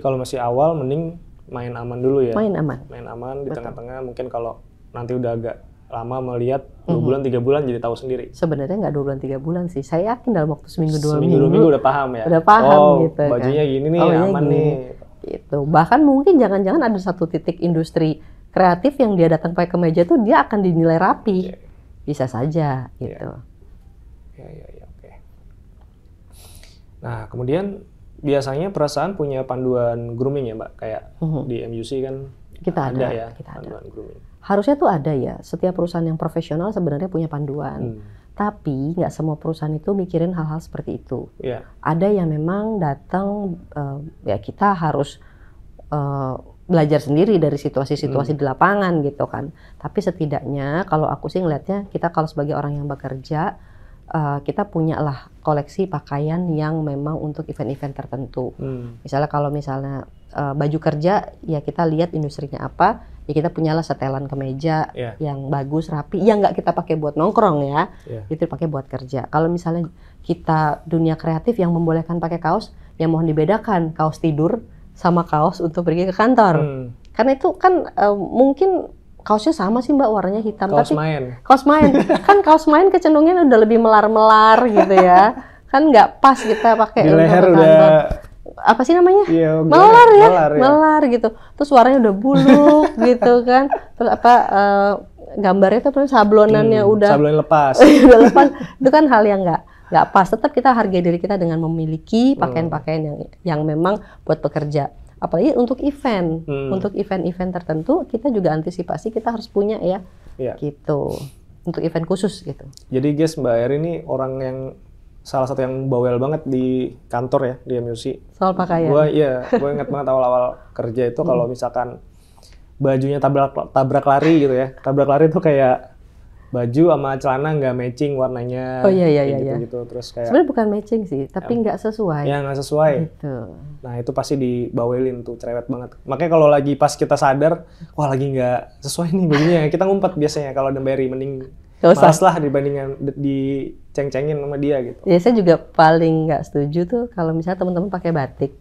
kalau masih awal mending main aman dulu ya. Main aman. Main aman di tengah-tengah, mungkin kalau nanti udah agak lama melihat 2 bulan 3 bulan jadi tahu sendiri. Sebenarnya nggak 2 bulan 3 bulan sih. Saya yakin dalam waktu seminggu 2 minggu udah paham ya. Udah paham gitu bajunya kan. gini nih, aman gini. nih. Gitu. Bahkan mungkin jangan-jangan ada satu titik industri kreatif yang dia datang pakai kemeja tuh dia akan dinilai rapi. Bisa saja gitu. Ya, oke. Nah, kemudian biasanya perusahaan punya panduan grooming ya, Mbak? Kayak di MUC kan kita ada ya kita panduan ada. grooming. Harusnya tuh ada ya. Setiap perusahaan yang profesional sebenarnya punya panduan. Tapi nggak semua perusahaan itu mikirin hal-hal seperti itu. Ada yang memang datang, ya kita harus belajar sendiri dari situasi-situasi di lapangan gitu kan. Tapi setidaknya kalau aku sih ngelihatnya kita kalau sebagai orang yang bekerja, kita punya lah koleksi pakaian yang memang untuk event-event tertentu. Misalnya kalau baju kerja, ya kita lihat industrinya apa, ya kita punyalah setelan kemeja yang bagus, rapi, yang nggak kita pakai buat nongkrong ya, itu pakai buat kerja. Kalau misalnya kita dunia kreatif yang membolehkan pakai kaos, ya mohon dibedakan kaos tidur sama kaos untuk pergi ke kantor. Karena itu kan mungkin kaosnya sama sih Mbak, warnanya hitam. Kaos tapi main. Kaos main. Kan kaos main kecenderungannya udah lebih melar-melar gitu ya. Kan nggak pas kita pakai di leher untuk udah apa sih namanya? Iya, melar ya, melar gitu. Terus warnanya udah buluk gitu kan. Terus gambarnya tuh sablonannya udah sablon lepas. udah lepas. Itu kan hal yang nggak pas. Tetap kita hargai diri kita dengan memiliki pakaian-pakaian yang memang buat pekerja. Apalagi untuk event, untuk event-event tertentu kita juga antisipasi kita harus punya ya, gitu. Untuk event khusus gitu. Jadi guys, Mbak Eri ini orang yang salah satu yang bawel banget di kantor ya, di MUC. Soal pakaian. Gue ingat banget awal-awal kerja itu kalau misalkan bajunya tabrak lari gitu ya. Tabrak lari tuh kayak baju sama celana nggak matching warnanya. Oh iya. Gitu. Terus kayak sebenarnya bukan matching sih, tapi nggak sesuai. Ya nggak sesuai. Gitu. Nah itu pasti dibawelin tuh, cerewet banget. Makanya kalau lagi pas kita sadar, wah lagi nggak sesuai nih bajunya, kita ngumpet biasanya kalau ada Mbak Eri, mending malas lah dibandingkan diceng-cengin sama dia gitu. Ya saya juga paling nggak setuju tuh kalau misalnya teman-teman pakai batik,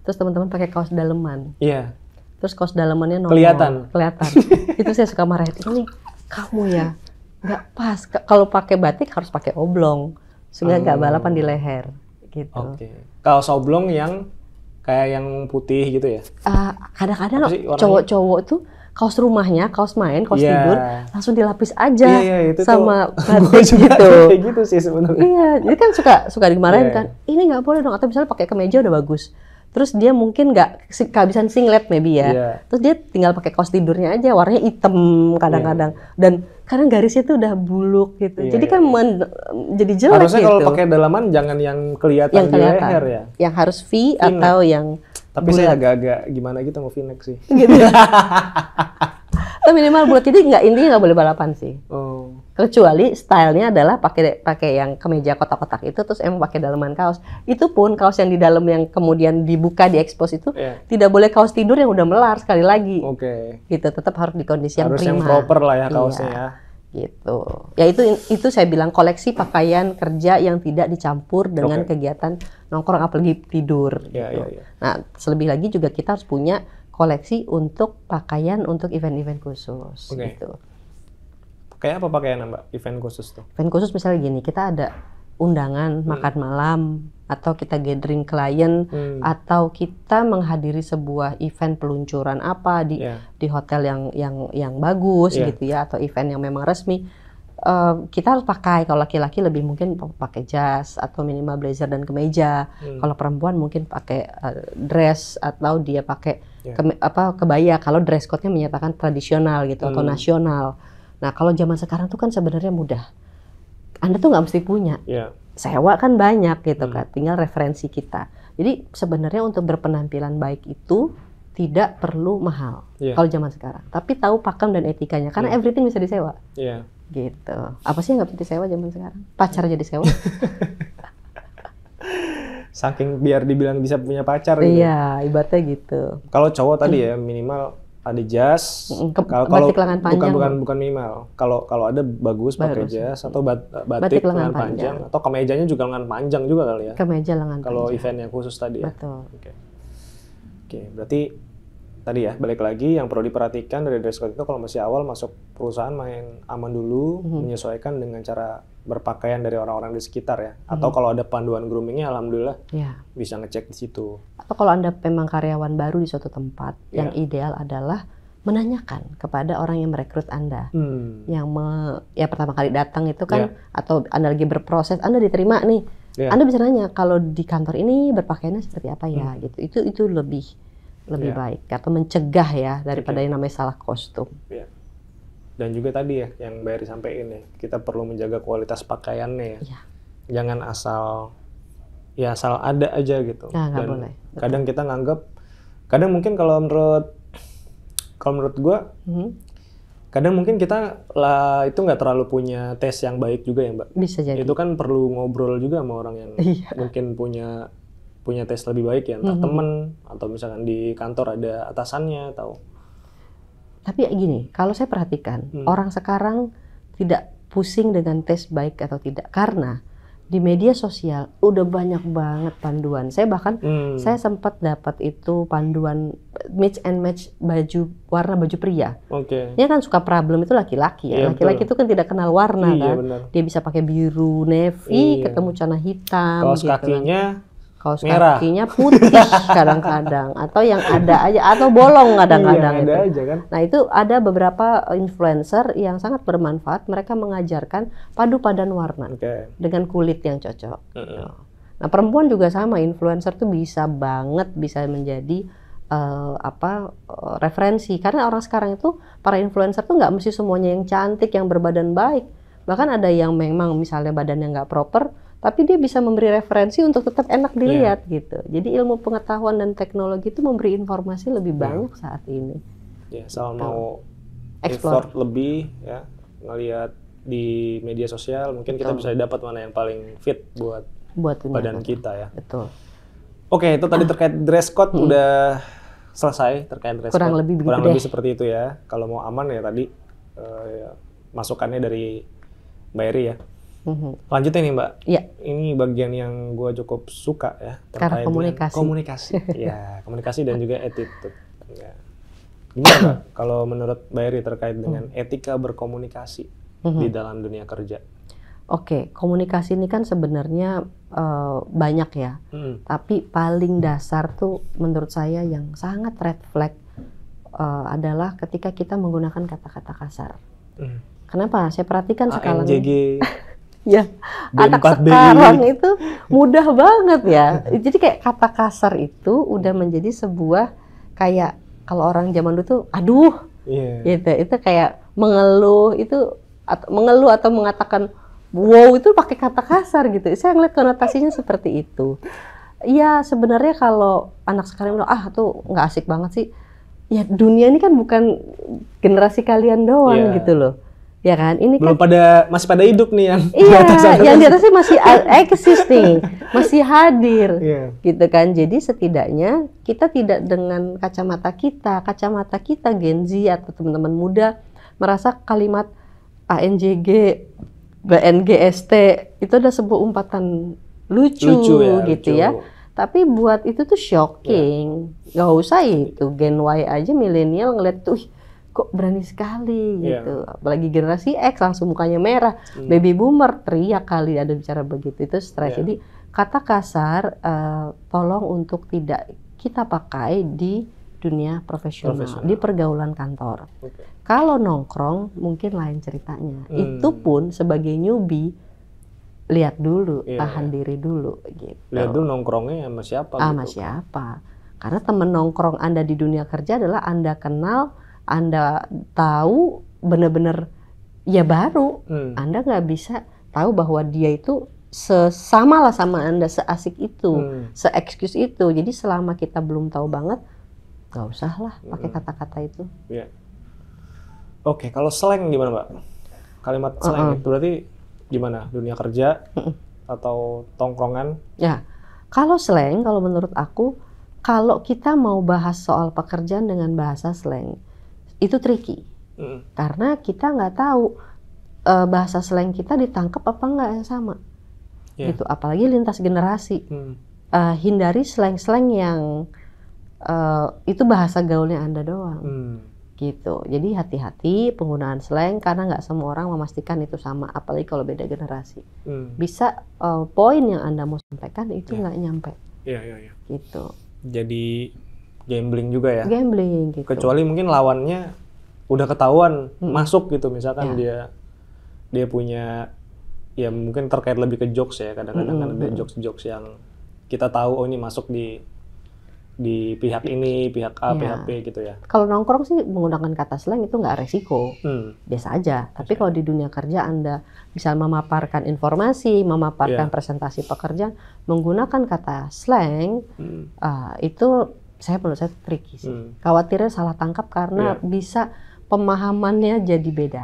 terus teman-teman pakai kaos daleman. Iya. Terus kaos dalemannya nongol. Kelihatan. Itu saya suka marah. Ini kamu ya nggak pas. Kalau pakai batik harus pakai oblong, sehingga nggak balapan di leher. Gitu. Oke. Kaos oblong yang kayak yang putih gitu ya? Kadang-kadang cowok-cowok tuh kaos rumahnya, kaos main, kaos tidur, langsung dilapis aja itu sama batik gitu. Kayak gitu sih sebenarnya. Iya, jadi kan suka dimarahin kan. Ini nggak boleh dong. Atau misalnya pakai kemeja udah bagus. Terus dia mungkin nggak kehabisan singlet maybe ya. Terus dia tinggal pakai kaos tidurnya aja, warnanya hitam kadang-kadang. Dan kadang garisnya tuh udah buluk gitu. Jadi kan jadi jelek. Harusnya gitu. kalau pakai dalaman jangan yang kelihatan di leher ya. Yang harus V atau yang tapi bulat. Saya agak-agak gimana gitu mau V-neck sih. Gitu. Atau minimal bulat, jadi intinya nggak boleh balapan sih. Kecuali stylenya adalah pakai yang kemeja kotak-kotak itu, terus emang pakai dalaman kaos. Itu pun kaos yang di dalam yang kemudian dibuka di expose itu tidak boleh kaos tidur yang udah melar sekali lagi. Gitu, tetap harus di kondisi yang harus prima. Harus yang proper lah ya kaosnya ya. Gitu. Ya itu saya bilang koleksi pakaian kerja yang tidak dicampur dengan kegiatan nongkrong apalagi tidur. Gitu. Nah, selebih lagi juga kita harus punya koleksi untuk pakaian untuk event-event khusus. Gitu. Kayak apa pakaian Mbak event khusus tuh? Event khusus misalnya gini, kita ada undangan makan malam, atau kita gathering klien, atau kita menghadiri sebuah event peluncuran apa di hotel yang bagus gitu ya, atau event yang memang resmi. Kita harus pakai, kalau laki-laki lebih mungkin pakai jas atau minimal blazer dan kemeja. Kalau perempuan mungkin pakai dress atau dia pakai kebaya. Kalau dress code-nya menyatakan tradisional gitu atau nasional. Nah kalau zaman sekarang tuh kan sebenarnya mudah. Anda tuh nggak mesti punya. Sewa kan banyak gitu kan, tinggal referensi kita. Jadi sebenarnya untuk berpenampilan baik itu tidak perlu mahal kalau zaman sekarang. Tapi tahu pakem dan etikanya, karena everything bisa disewa. Gitu. Apa sih yang nggak bisa disewa zaman sekarang? Pacar aja disewa. Saking biar dibilang bisa punya pacar gitu. Iya, ibaratnya gitu. Kalau cowok tadi ya minimal ada jas. Batik lengan panjang. Bukan minimal. Kalau ada bagus pakai jas atau batik lengan panjang atau kemejanya juga lengan panjang juga kali ya. Kemeja lengan panjang. Kalau event yang khusus tadi ya. Betul. Oke, berarti tadi ya balik lagi yang perlu diperhatikan dari dress code itu kalau masih awal masuk perusahaan main aman dulu, menyesuaikan dengan cara berpakaian dari orang-orang di sekitar ya. Atau kalau ada panduan groomingnya, alhamdulillah bisa ngecek di situ. Atau kalau Anda memang karyawan baru di suatu tempat, yang ideal adalah menanyakan kepada orang yang merekrut Anda. Ya pertama kali datang itu kan, atau Anda lagi berproses, Anda diterima nih. Anda bisa nanya, kalau di kantor ini berpakaiannya seperti apa ya, gitu. Itu lebih baik, atau mencegah ya daripada yang namanya salah kostum. Dan juga tadi ya yang Mbak Eri sampaikan ya, kita perlu menjaga kualitas pakaiannya ya. Jangan asal ada aja gitu. Nah, nggak boleh. Kadang kita nganggap, kadang mungkin kalau menurut gua, kadang mungkin kita itu nggak terlalu punya tes yang baik juga ya Mbak. Bisa jadi. Itu kan perlu ngobrol juga sama orang yang mungkin punya tes lebih baik ya, entah temen atau misalkan di kantor ada atasannya atau. Tapi gini, kalau saya perhatikan orang sekarang tidak pusing dengan tes baik atau tidak, karena di media sosial udah banyak banget panduan. Saya bahkan saya sempat dapat itu panduan mix and match warna baju pria. Dia kan suka problem itu laki-laki ya. Laki-laki itu kan tidak kenal warna kan. Bener. Dia bisa pakai biru navy ketemu celana hitam. Kaos kakinya kaos kakinya putih kadang-kadang, atau yang ada aja, atau bolong kadang-kadang itu. Aja, kan? Nah itu ada beberapa influencer yang sangat bermanfaat. Mereka mengajarkan padu padan warna dengan kulit yang cocok. Nah perempuan juga sama, influencer tuh bisa menjadi referensi, karena orang sekarang itu para influencer tuh nggak mesti semuanya yang cantik, yang berbadan baik. Bahkan ada yang memang misalnya badannya nggak proper, tapi dia bisa memberi referensi untuk tetap enak dilihat gitu. Jadi ilmu pengetahuan dan teknologi itu memberi informasi lebih banyak saat ini. Soal mau effort lebih ya, ngelihat di media sosial, mungkin kita bisa dapat mana yang paling fit buat badan kita ya. Betul. Oke, itu tadi terkait dress code udah selesai terkait dress code. Kurang lebih seperti itu ya. Kalau mau aman ya tadi masukannya dari Mbak Eri ya. Lanjutin nih Mbak. Ini bagian yang gue cukup suka ya, terkait komunikasi. Ya, komunikasi dan juga attitude. Ya. Gimana Mbak kalau menurut Mbak Eri terkait dengan etika berkomunikasi di dalam dunia kerja? Oke, komunikasi ini kan sebenarnya banyak ya. Tapi paling dasar tuh menurut saya yang sangat red flag adalah ketika kita menggunakan kata-kata kasar. Kenapa? Saya perhatikan sekarang. Ya, anak sekarang itu mudah banget ya. Jadi kayak kata kasar itu udah menjadi sebuah kayak kalau orang zaman dulu tuh aduh, gitu. Itu kayak mengeluh atau mengatakan wow itu pakai kata kasar gitu. Saya ngeliat konotasinya seperti itu. Ya sebenarnya kalau anak sekarang bilang tuh nggak asik banget sih. Ya dunia ini kan bukan generasi kalian doang gitu loh. Ya kan, ini belum kan masih pada hidup nih yang yang di atasnya masih eksis nih, masih hadir, gitu kan. Jadi setidaknya kita tidak dengan kacamata kita Gen Z atau teman-teman muda merasa kalimat ANJG, BNGST itu ada sebuah umpatan lucu gitu ya. Tapi buat itu tuh shocking, nggak usah itu Gen Y aja milenial ngeliat tuh kok berani sekali gitu. Apalagi generasi X langsung mukanya merah. Baby boomer teriak kali ada bicara begitu, itu stres. Jadi kata kasar tolong untuk tidak kita pakai di dunia profesional, di pergaulan kantor. Kalau nongkrong mungkin lain ceritanya. Itu pun sebagai newbie lihat dulu, tahan diri dulu gitu. Lihat dulu nongkrongnya sama siapa sama siapa. Karena teman nongkrong Anda di dunia kerja adalah Anda kenal, Anda tahu benar-benar ya baru. Anda nggak bisa tahu bahwa dia itu sesama lah sama Anda, seasik itu, se-excuse itu. Jadi selama kita belum tahu banget, nggak usah lah pakai kata-kata itu. Oke, kalau slang gimana Mbak? Kalimat slang itu berarti gimana? Dunia kerja atau tongkrongan? Ya, kalau slang, kalau menurut aku, kalau kita mau bahas soal pekerjaan dengan bahasa slang, itu tricky. Karena kita nggak tahu bahasa slang kita ditangkap apa nggak yang sama. Gitu. Apalagi lintas generasi. Hindari slang-slang yang itu bahasa gaulnya Anda doang. Gitu. Jadi hati-hati penggunaan slang karena nggak semua orang memastikan itu sama, apalagi kalau beda generasi. Bisa poin yang Anda mau sampaikan itu nggak nyampe. Iya. Gitu. Jadi gambling juga ya. Gambling gitu. Kecuali mungkin lawannya udah ketahuan masuk gitu, misalkan dia punya ya mungkin terkait lebih ke jokes ya, kadang-kadang kan ada jokes yang kita tahu ini masuk di pihak ini, pihak A, pihak B gitu ya. Kalau nongkrong sih menggunakan kata slang itu nggak resiko, biasa aja. Tapi kalau di dunia kerja Anda bisa memaparkan informasi, memaparkan presentasi pekerjaan menggunakan kata slang, itu menurut saya tricky sih. Khawatirnya salah tangkap karena bisa pemahamannya jadi beda.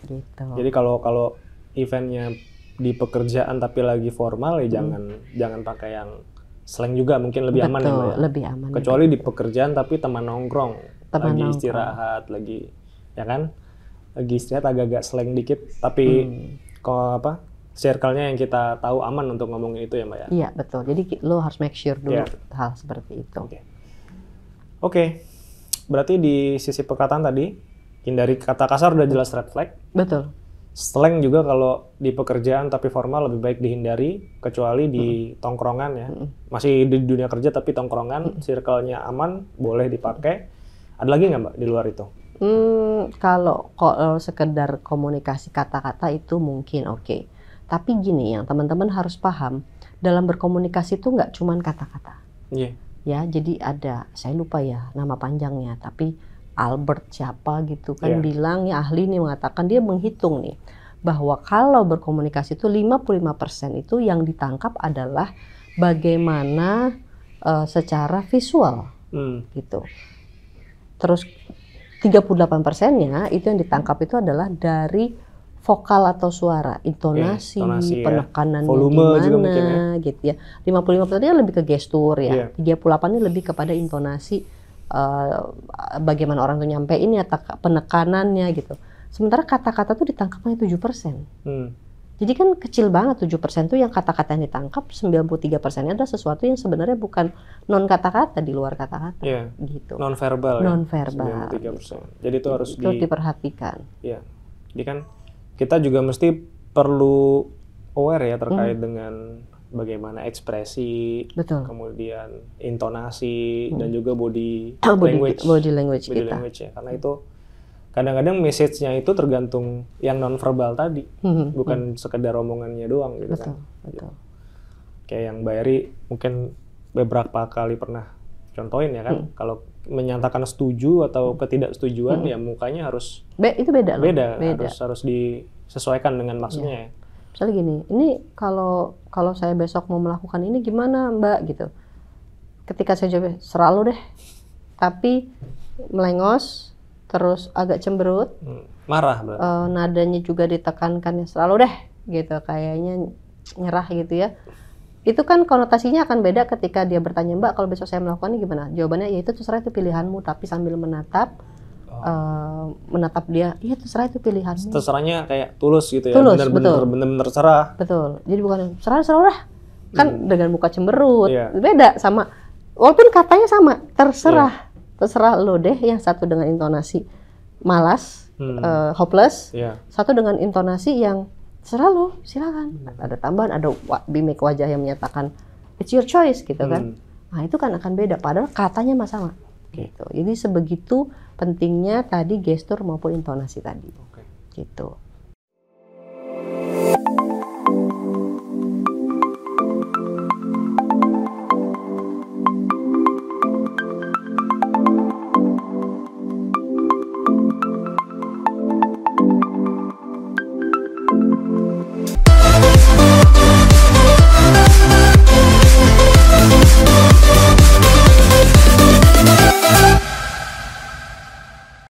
Gitu. Jadi kalau eventnya di pekerjaan tapi lagi formal ya jangan pakai yang slang juga, mungkin lebih aman ya Mbak ya? Lebih aman. Kecuali di pekerjaan tapi teman nongkrong, lagi istirahat, lagi ya kan? Lagi istirahat agak-agak slang dikit, tapi kalau circle-nya yang kita tahu aman untuk ngomongin itu ya Mbak ya? Iya betul, jadi lo harus make sure dulu hal seperti itu. Oke. Berarti di sisi perkataan tadi, hindari kata kasar udah jelas red flag. Betul. Slang juga kalau di pekerjaan tapi formal lebih baik dihindari, kecuali di tongkrongan ya. Masih di dunia kerja tapi tongkrongan, circle-nya aman, boleh dipakai. Ada lagi nggak Mbak di luar itu? Kalau sekedar komunikasi kata-kata itu mungkin oke. Tapi gini, yang teman-teman harus paham, dalam berkomunikasi itu nggak cuma kata-kata. Ya, jadi ada, saya lupa ya nama panjangnya, tapi Albert siapa gitu kan bilang, ya ahli nih mengatakan, dia menghitung nih bahwa kalau berkomunikasi itu 55% itu yang ditangkap adalah bagaimana secara visual gitu. Terus 38%-nya itu yang ditangkap itu adalah dari vokal atau suara, intonasi penekanannya volume gimana gitu ya. 55%-nya lebih ke gestur ya. 38-nya lebih kepada intonasi, bagaimana orang tuh nyampein ya, penekanannya gitu. Sementara kata-kata tuh ditangkapnya 7%. Jadi kan kecil banget 7% tuh yang kata-kata yang ditangkap, 93%-nya adalah sesuatu yang sebenarnya bukan non kata-kata, di luar kata-kata gitu. Non-verbal Non-verbal. 93%. Gitu. Jadi itu harus diperhatikan. Iya. Jadi kan kita juga mesti perlu aware ya terkait dengan bagaimana ekspresi, kemudian intonasi dan juga body language ya. Karena itu kadang-kadang message-nya itu tergantung yang non-verbal tadi, bukan sekedar omongannya doang gitu kan. Betul. Kayak yang Mbak Eri mungkin beberapa kali pernah contohin ya kan, kalau menyatakan setuju atau ketidaksetujuan ya mukanya harus itu beda. Harus disesuaikan dengan maksudnya ya. Misalnya gini, ini kalau saya besok mau melakukan ini gimana Mbak gitu. Ketika saya jawab serah lu deh, tapi melengos, terus agak cemberut, marah nadanya juga ditekankan ya serah lu deh gitu, kayaknya nyerah gitu ya. Itu kan konotasinya akan beda ketika dia bertanya, Mbak kalau besok saya melakukan ini gimana? Jawabannya ya itu terserah, itu pilihanmu, tapi sambil menatap dia, iya terserah itu pilihanmu. Terserahnya kayak tulus gitu ya, bener-bener serah. Betul, jadi bukan serah lah, kan dengan muka cemberut, beda sama, walaupun katanya sama, terserah lo deh, yang satu dengan intonasi malas, hopeless, satu dengan intonasi yang serah lo, silakan. Ada tambahan, ada mimik wajah yang menyatakan it's your choice gitu kan. Nah itu kan akan beda, padahal katanya sama. Gitu. Jadi sebegitu pentingnya tadi gestur maupun intonasi tadi. Gitu.